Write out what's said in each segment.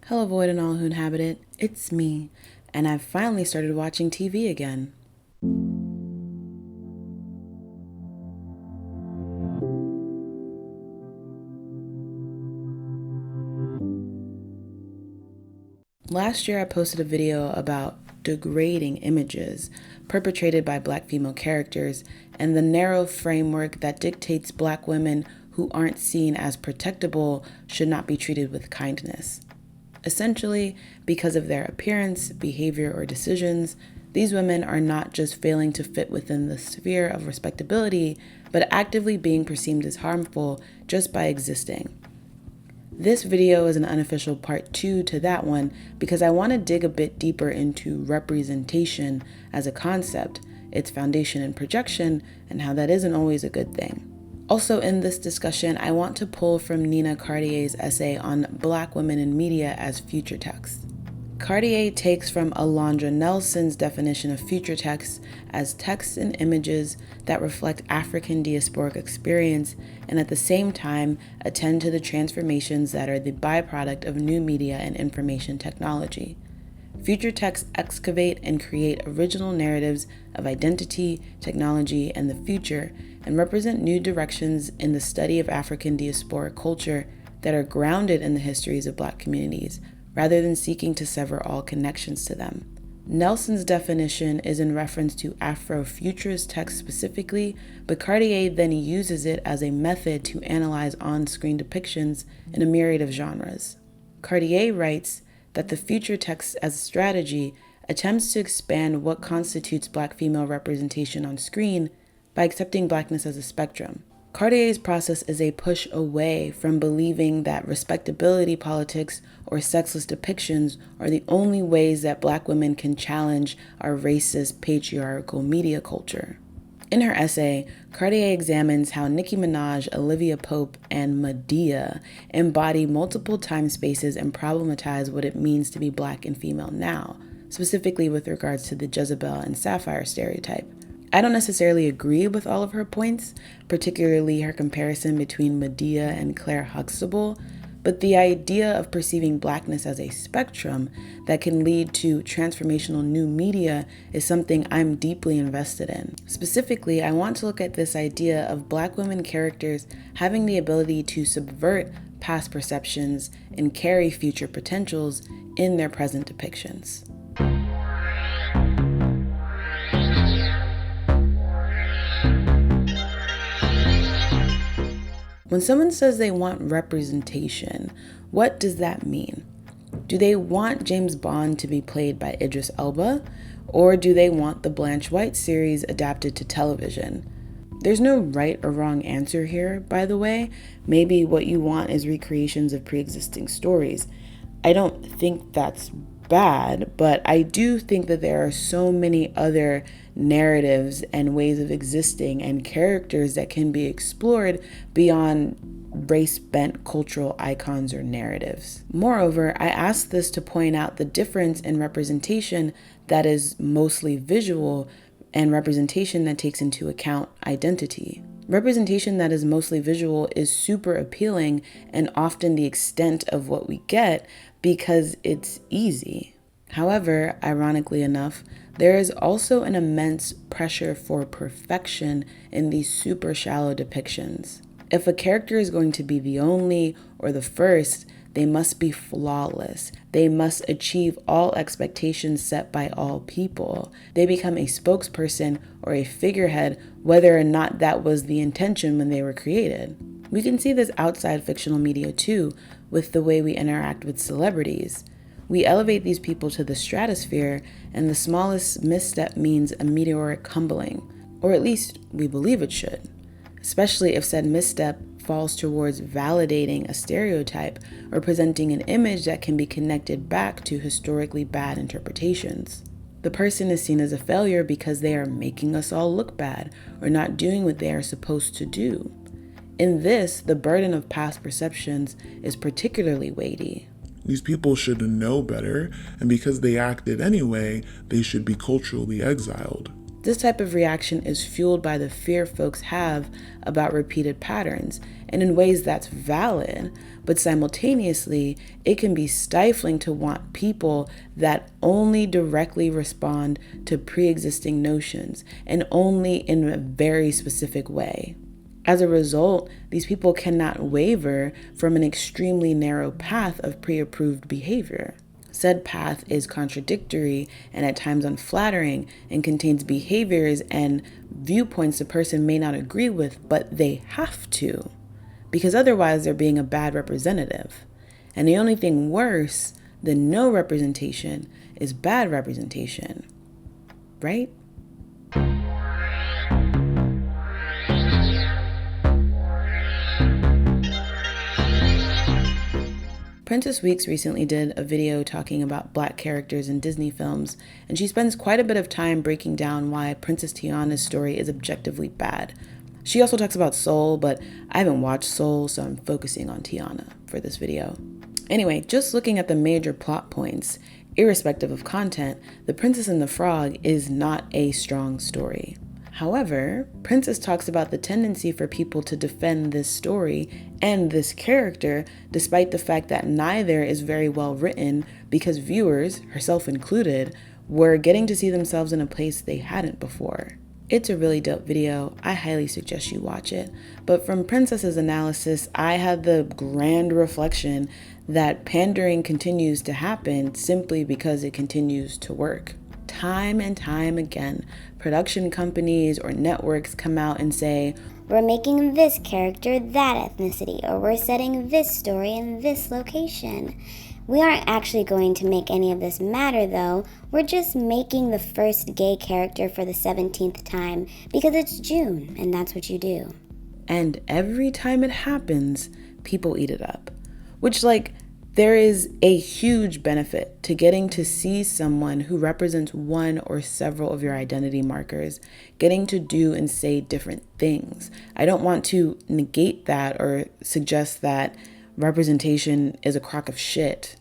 Hello, void and all who inhabit it. It's me, and I've finally started watching TV again. Last year, I posted a video about degrading images perpetrated by Black female characters and the narrow framework that dictates Black women who aren't seen as protectable should not be treated with kindness. Essentially, because of their appearance, behavior, or decisions, these women are not just failing to fit within the sphere of respectability, but actively being perceived as harmful just by existing. This video is an unofficial part 2 to that one because I want to dig a bit deeper into representation as a concept, its foundation and projection, and how that isn't always a good thing. Also in this discussion, I want to pull from Nina Cartier's essay on Black women in media as future text. Cartier takes from Alondra Nelson's definition of future text as texts and images that reflect African diasporic experience and at the same time attend to the transformations that are the byproduct of new media and information technology. Future texts excavate and create original narratives of identity, technology, and the future, and represent new directions in the study of African diasporic culture that are grounded in the histories of Black communities, rather than seeking to sever all connections to them. Nelson's definition is in reference to Afrofuturist text specifically, but Cartier then uses it as a method to analyze on-screen depictions in a myriad of genres. Cartier writes that the future text as a strategy attempts to expand what constitutes Black female representation on screen by accepting Blackness as a spectrum. Cartier's process is a push away from believing that respectability politics or sexless depictions are the only ways that Black women can challenge our racist, patriarchal media culture. In her essay, Cartier examines how Nicki Minaj, Olivia Pope, and Madea embody multiple time spaces and problematize what it means to be Black and female now, specifically with regards to the Jezebel and Sapphire stereotype. I don't necessarily agree with all of her points, particularly her comparison between Madea and Claire Huxtable, but the idea of perceiving Blackness as a spectrum that can lead to transformational new media is something I'm deeply invested in. Specifically, I want to look at this idea of Black women characters having the ability to subvert past perceptions and carry future potentials in their present depictions. When someone says they want representation, what does that mean? Do they want James Bond to be played by Idris Elba? Or do they want the Blanche White series adapted to television? There's no right or wrong answer here, by the way. Maybe what you want is recreations of pre-existing stories. I don't think that's bad, but I do think that there are so many other narratives and ways of existing and characters that can be explored beyond race-bent cultural icons or narratives. Moreover, I ask this to point out the difference in representation that is mostly visual and representation that takes into account identity. Representation that is mostly visual is super appealing and often the extent of what we get because it's easy. However, ironically enough, there is also an immense pressure for perfection in these super shallow depictions. If a character is going to be the only or the first, they must be flawless. They must achieve all expectations set by all people. They become a spokesperson or a figurehead, whether or not that was the intention when they were created. We can see this outside fictional media too, with the way we interact with celebrities. We elevate these people to the stratosphere, and the smallest misstep means a meteoric humbling, or at least we believe it should, especially if said misstep falls towards validating a stereotype or presenting an image that can be connected back to historically bad interpretations. The person is seen as a failure because they are making us all look bad or not doing what they are supposed to do. In this, the burden of past perceptions is particularly weighty. These people should know better, and because they acted anyway, they should be culturally exiled. This type of reaction is fueled by the fear folks have about repeated patterns, and in ways that's valid, but simultaneously, it can be stifling to want people that only directly respond to pre-existing notions and only in a very specific way. As a result, these people cannot waver from an extremely narrow path of pre-approved behavior. Said path is contradictory and at times unflattering and contains behaviors and viewpoints the person may not agree with, but they have to, because otherwise they're being a bad representative. And the only thing worse than no representation is bad representation, right? Princess Weeks recently did a video talking about Black characters in Disney films, and she spends quite a bit of time breaking down why Princess Tiana's story is objectively bad. She also talks about Soul, but I haven't watched Soul, so I'm focusing on Tiana for this video. Anyway, just looking at the major plot points, irrespective of content, The Princess and the Frog is not a strong story. However, Princess talks about the tendency for people to defend this story and this character, despite the fact that neither is very well written, because viewers, herself included, were getting to see themselves in a place they hadn't before. It's a really dope video. I highly suggest you watch it. But from Princess's analysis, I had the grand reflection that pandering continues to happen simply because it continues to work. Time and time again, production companies or networks come out and say, we're making this character that ethnicity, or we're setting this story in this location. We aren't actually going to make any of this matter, though. We're just making the first gay character for the 17th time because it's June, and that's what you do. And every time it happens, people eat it up. Which, there is a huge benefit to getting to see someone who represents one or several of your identity markers, getting to do and say different things. I don't want to negate that or suggest that representation is a crock of shit.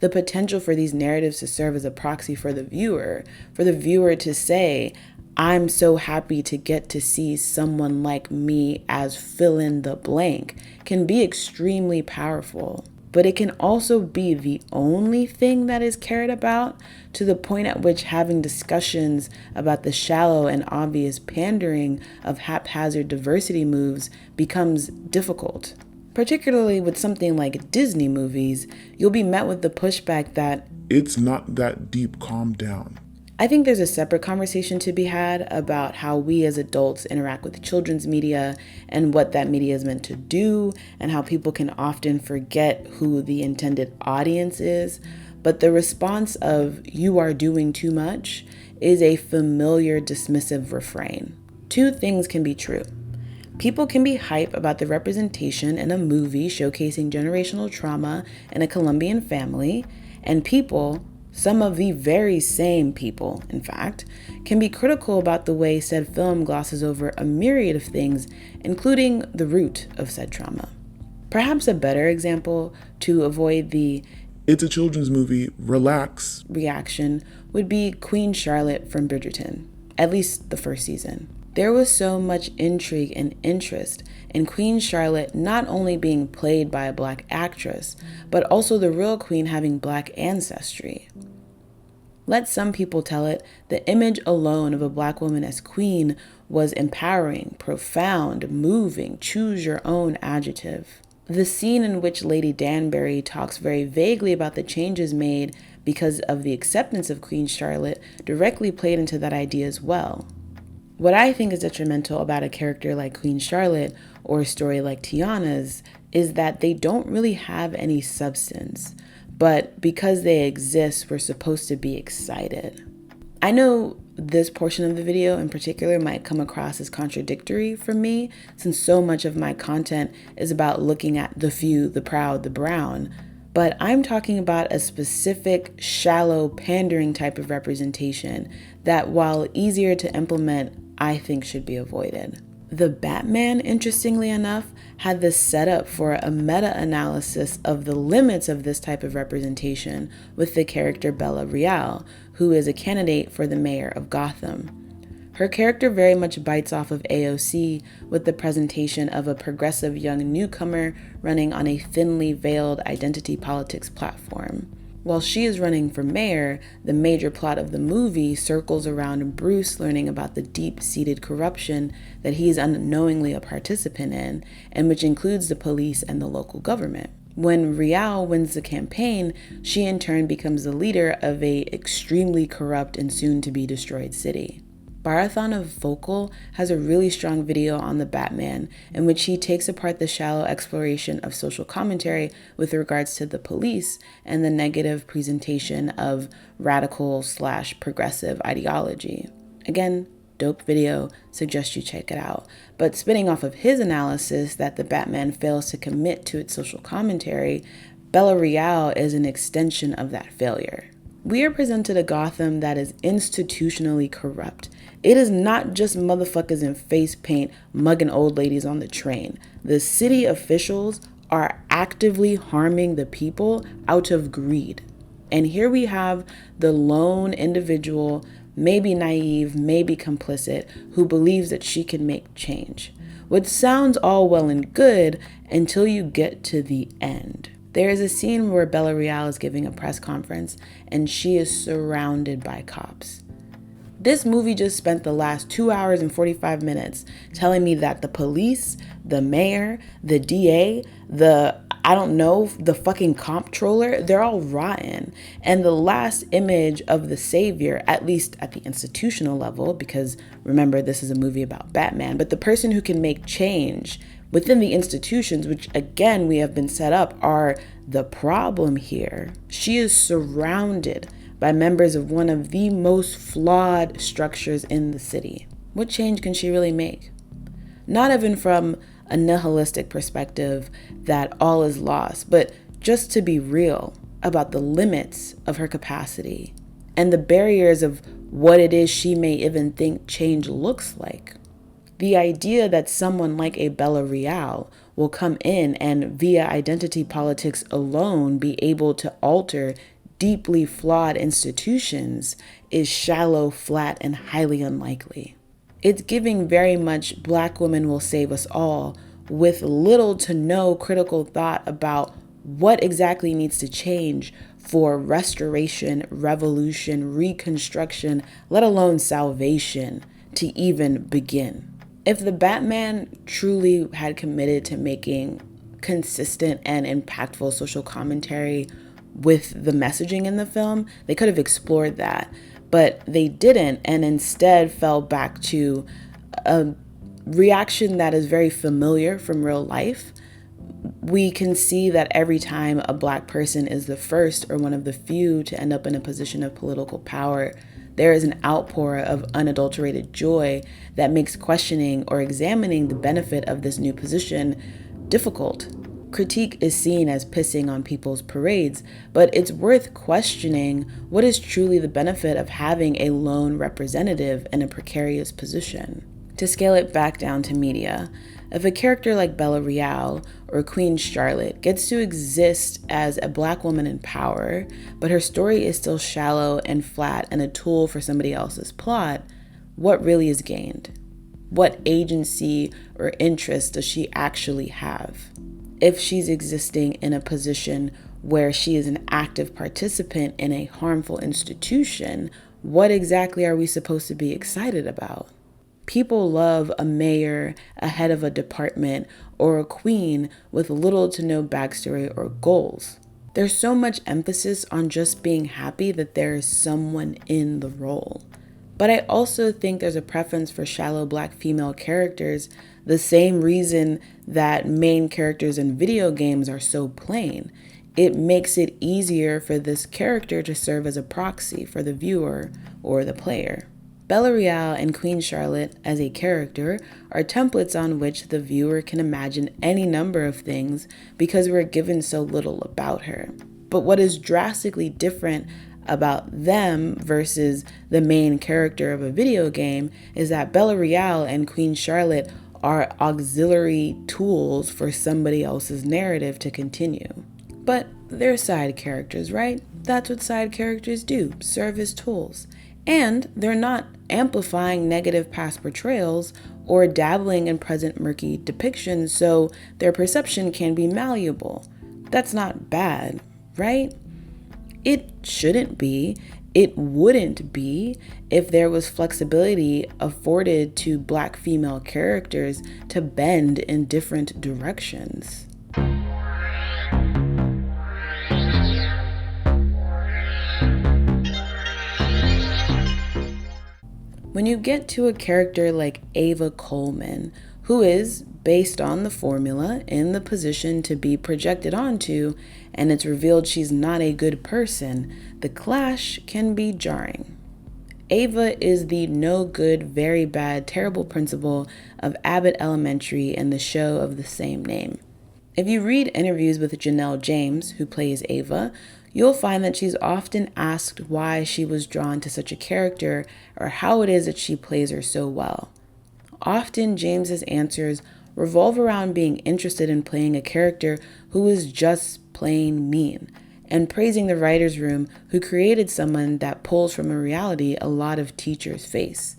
The potential for these narratives to serve as a proxy for the viewer to say, I'm so happy to get to see someone like me as fill in the blank, can be extremely powerful. But it can also be the only thing that is cared about, to the point at which having discussions about the shallow and obvious pandering of haphazard diversity moves becomes difficult. Particularly with something like Disney movies, you'll be met with the pushback that it's not that deep, calm down. I think there's a separate conversation to be had about how we as adults interact with children's media and what that media is meant to do, and how people can often forget who the intended audience is. But the response of "you are doing too much" is a familiar dismissive refrain. Two things can be true. People can be hype about the representation in a movie showcasing generational trauma in a Colombian family, and people, some of the very same people, in fact, can be critical about the way said film glosses over a myriad of things, including the root of said trauma. Perhaps a better example to avoid the "it's a children's movie, relax" reaction would be Queen Charlotte from Bridgerton, at least the first season. There was so much intrigue and interest in Queen Charlotte not only being played by a Black actress, but also the real queen having Black ancestry. Let some people tell it, the image alone of a Black woman as queen was empowering, profound, moving, choose your own adjective. The scene in which Lady Danbury talks very vaguely about the changes made because of the acceptance of Queen Charlotte directly played into that idea as well. What I think is detrimental about a character like Queen Charlotte or a story like Tiana's is that they don't really have any substance, but because they exist, we're supposed to be excited. I know this portion of the video in particular might come across as contradictory for me, since so much of my content is about looking at the few, the proud, the brown, but I'm talking about a specific, shallow, pandering type of representation that, while easier to implement, I think should be avoided. The Batman, interestingly enough, had this setup for a meta-analysis of the limits of this type of representation with the character Bella Real, who is a candidate for the mayor of Gotham. Her character very much bites off of AOC with the presentation of a progressive young newcomer running on a thinly veiled identity politics platform. While she is running for mayor, the major plot of the movie circles around Bruce learning about the deep-seated corruption that he is unknowingly a participant in, and which includes the police and the local government. When Rial wins the campaign, she in turn becomes the leader of a extremely corrupt and soon-to-be-destroyed city. Barathon of Vocal has a really strong video on the Batman in which he takes apart the shallow exploration of social commentary with regards to the police and the negative presentation of radical/progressive ideology. Again, dope video, suggest you check it out. But spinning off of his analysis that the Batman fails to commit to its social commentary, Bella Real is an extension of that failure. We are presented a Gotham that is institutionally corrupt. It is not just motherfuckers in face paint mugging old ladies on the train. The city officials are actively harming the people out of greed. And here we have the lone individual, maybe naive, maybe complicit, who believes that she can make change. Which sounds all well and good until you get to the end. There is a scene where Bella Real is giving a press conference and she is surrounded by cops. This movie just spent the last 2 hours and 45 minutes telling me that the police, the mayor, the DA, the fucking comptroller, they're all rotten. And the last image of the savior, at least at the institutional level, because remember, this is a movie about Batman, but the person who can make change within the institutions, which again, we have been set up, are the problem here. She is surrounded by members of one of the most flawed structures in the city. What change can she really make? Not even from a nihilistic perspective that all is lost, but just to be real about the limits of her capacity and the barriers of what it is she may even think change looks like. The idea that someone like a Bella Real will come in and via identity politics alone be able to alter deeply flawed institutions is shallow, flat, and highly unlikely. It's giving very much Black women will save us all with little to no critical thought about what exactly needs to change for restoration, revolution, reconstruction, let alone salvation to even begin. If the Batman truly had committed to making consistent and impactful social commentary with the messaging in the film, they could have explored that, but they didn't, and instead fell back to a reaction that is very familiar from real life. We can see that every time a Black person is the first or one of the few to end up in a position of political power, there is an outpour of unadulterated joy that makes questioning or examining the benefit of this new position difficult. Critique is seen as pissing on people's parades, but it's worth questioning what is truly the benefit of having a lone representative in a precarious position. To scale it back down to media, if a character like Bella Real or Queen Charlotte gets to exist as a Black woman in power, but her story is still shallow and flat and a tool for somebody else's plot, what really is gained? What agency or interest does she actually have? If she's existing in a position where she is an active participant in a harmful institution, what exactly are we supposed to be excited about? People love a mayor, a head of a department, or a queen with little to no backstory or goals. There's so much emphasis on just being happy that there is someone in the role. But I also think there's a preference for shallow Black female characters, the same reason that main characters in video games are so plain. It makes it easier for this character to serve as a proxy for the viewer or the player. Bella Real and Queen Charlotte as a character are templates on which the viewer can imagine any number of things because we're given so little about her. But what is drastically different about them versus the main character of a video game is that Bella Real and Queen Charlotte are auxiliary tools for somebody else's narrative to continue. But they're side characters, right? That's what side characters do, serve as tools. And they're not amplifying negative past portrayals or dabbling in present murky depictions so their perception can be malleable. That's not bad, right? It shouldn't be. It wouldn't be if there was flexibility afforded to Black female characters to bend in different directions. When you get to a character like Ava Coleman, who is, based on the formula, in the position to be projected onto, and it's revealed she's not a good person, the clash can be jarring. Ava is the no good, very bad, terrible principal of Abbott Elementary and the show of the same name. If you read interviews with Janelle James, who plays Ava, you'll find that she's often asked why she was drawn to such a character or how it is that she plays her so well. Often, James's answers revolve around being interested in playing a character who is just plain mean, and praising the writer's room who created someone that pulls from a reality a lot of teachers face.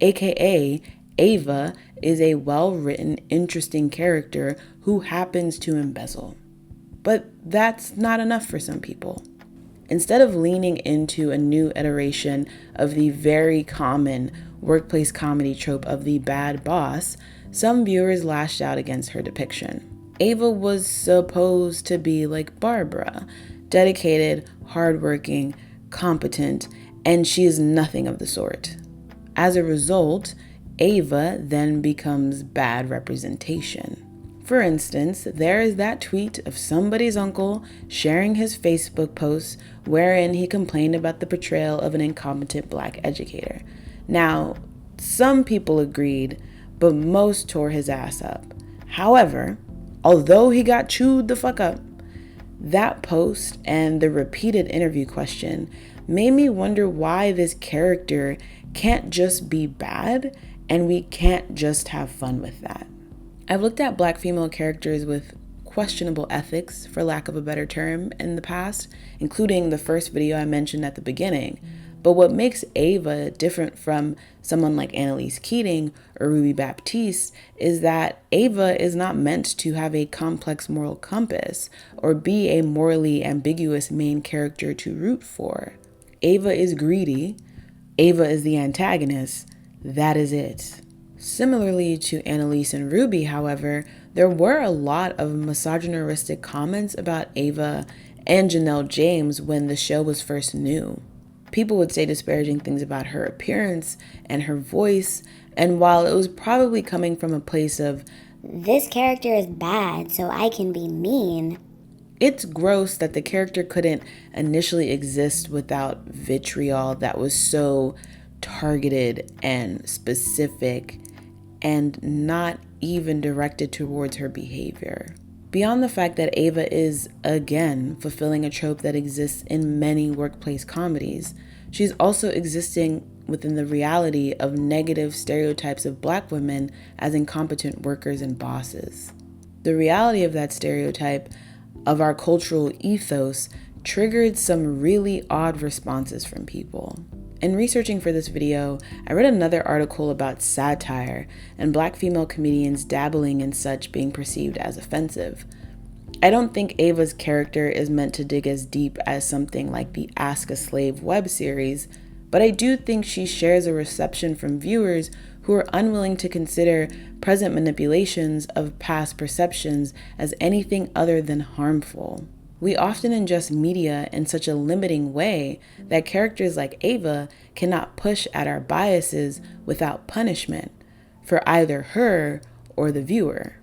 AKA, Ava is a well-written, interesting character who happens to embezzle. But that's not enough for some people. Instead of leaning into a new iteration of the very common workplace comedy trope of the bad boss, some viewers lashed out against her depiction. Ava was supposed to be like Barbara, dedicated, hardworking, competent, and she is nothing of the sort. As a result, Ava then becomes bad representation. For instance, there is that tweet of somebody's uncle sharing his Facebook post wherein he complained about the portrayal of an incompetent Black educator. Now, some people agreed, but most tore his ass up. However, although he got chewed the fuck up, that post and the repeated interview question made me wonder why this character can't just be bad and we can't just have fun with that. I've looked at Black female characters with questionable ethics, for lack of a better term, in the past, including the first video I mentioned at the beginning. But what makes Ava different from someone like Annalise Keating or Ruby Baptiste is that Ava is not meant to have a complex moral compass or be a morally ambiguous main character to root for. Ava is greedy. Ava is the antagonist. That is it. Similarly to Annalise and Ruby, however, there were a lot of misogynistic comments about Ava and Janelle James when the show was first new. People would say disparaging things about her appearance and her voice, and while it was probably coming from a place of, "This character is bad, so I can be mean," it's gross that the character couldn't initially exist without vitriol that was so targeted and specific and not even directed towards her behavior. Beyond the fact that Ava is, again, fulfilling a trope that exists in many workplace comedies, she's also existing within the reality of negative stereotypes of Black women as incompetent workers and bosses. The reality of that stereotype, of our cultural ethos, triggered some really odd responses from people. In researching for this video, I read another article about satire and Black female comedians dabbling in such being perceived as offensive. I don't think Ava's character is meant to dig as deep as something like the Ask a Slave web series, but I do think she shares a reception from viewers who are unwilling to consider present manipulations of past perceptions as anything other than harmful. We often ingest media in such a limiting way that characters like Ava cannot push at our biases without punishment for either her or the viewer.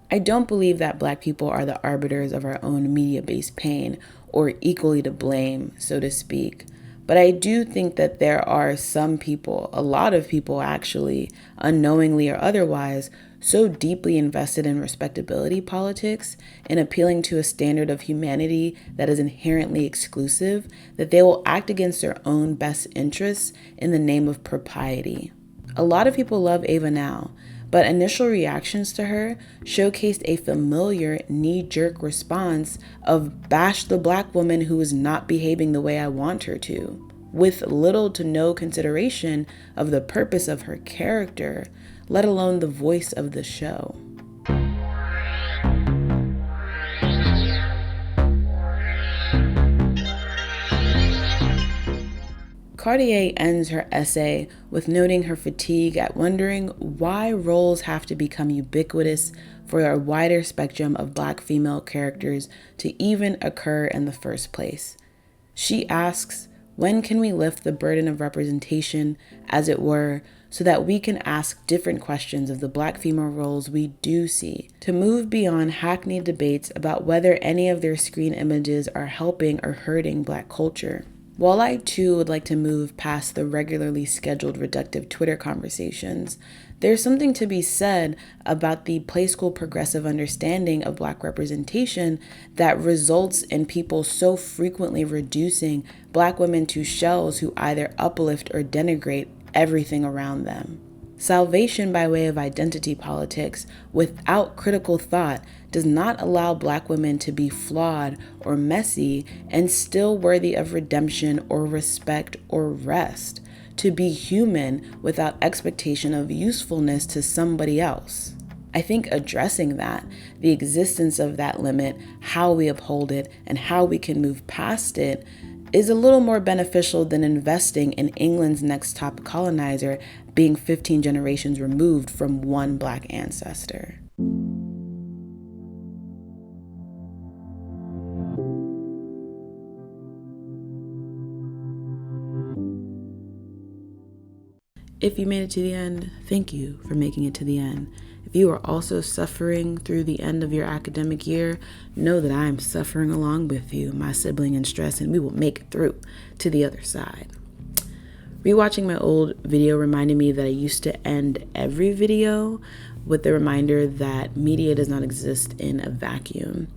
I don't believe that Black people are the arbiters of our own media-based pain or equally to blame, so to speak. But I do think that there are some people, a lot of people actually, unknowingly or otherwise, so deeply invested in respectability politics and appealing to a standard of humanity that is inherently exclusive that they will act against their own best interests in the name of propriety. A lot of people love Ava now, but initial reactions to her showcased a familiar knee-jerk response of bash the Black woman who is not behaving the way I want her to. with little to no consideration of the purpose of her character, let alone the voice of the show. Cartier ends her essay with noting her fatigue at wondering why roles have to become ubiquitous for a wider spectrum of Black female characters to even occur in the first place. She asks, when can we lift the burden of representation, as it were, so that we can ask different questions of the Black female roles we do see, to move beyond hackneyed debates about whether any of their screen images are helping or hurting Black culture. While I too would like to move past the regularly scheduled reductive Twitter conversations, there's something to be said about the play school progressive understanding of Black representation that results in people so frequently reducing Black women to shells who either uplift or denigrate everything around them. Salvation by way of identity politics without critical thought does not allow Black women to be flawed or messy and still worthy of redemption or respect or rest, to be human without expectation of usefulness to somebody else. I think addressing that, the existence of that limit, how we uphold it, and how we can move past it, is a little more beneficial than investing in England's next top colonizer being 15 generations removed from one Black ancestor. If you made it to the end, thank you for making it to the end. If you are also suffering through the end of your academic year, know that I am suffering along with you, my sibling in stress, and we will make it through to the other side. Rewatching my old video reminded me that I used to end every video with the reminder that media does not exist in a vacuum.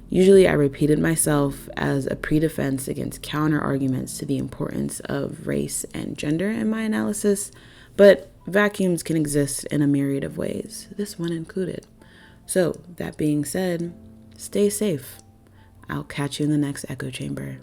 Usually I repeated myself as a pre-defense against counter arguments to the importance of race and gender in my analysis, but vacuums can exist in a myriad of ways, this one included. So, that being said, stay safe. I'll catch you in the next echo chamber.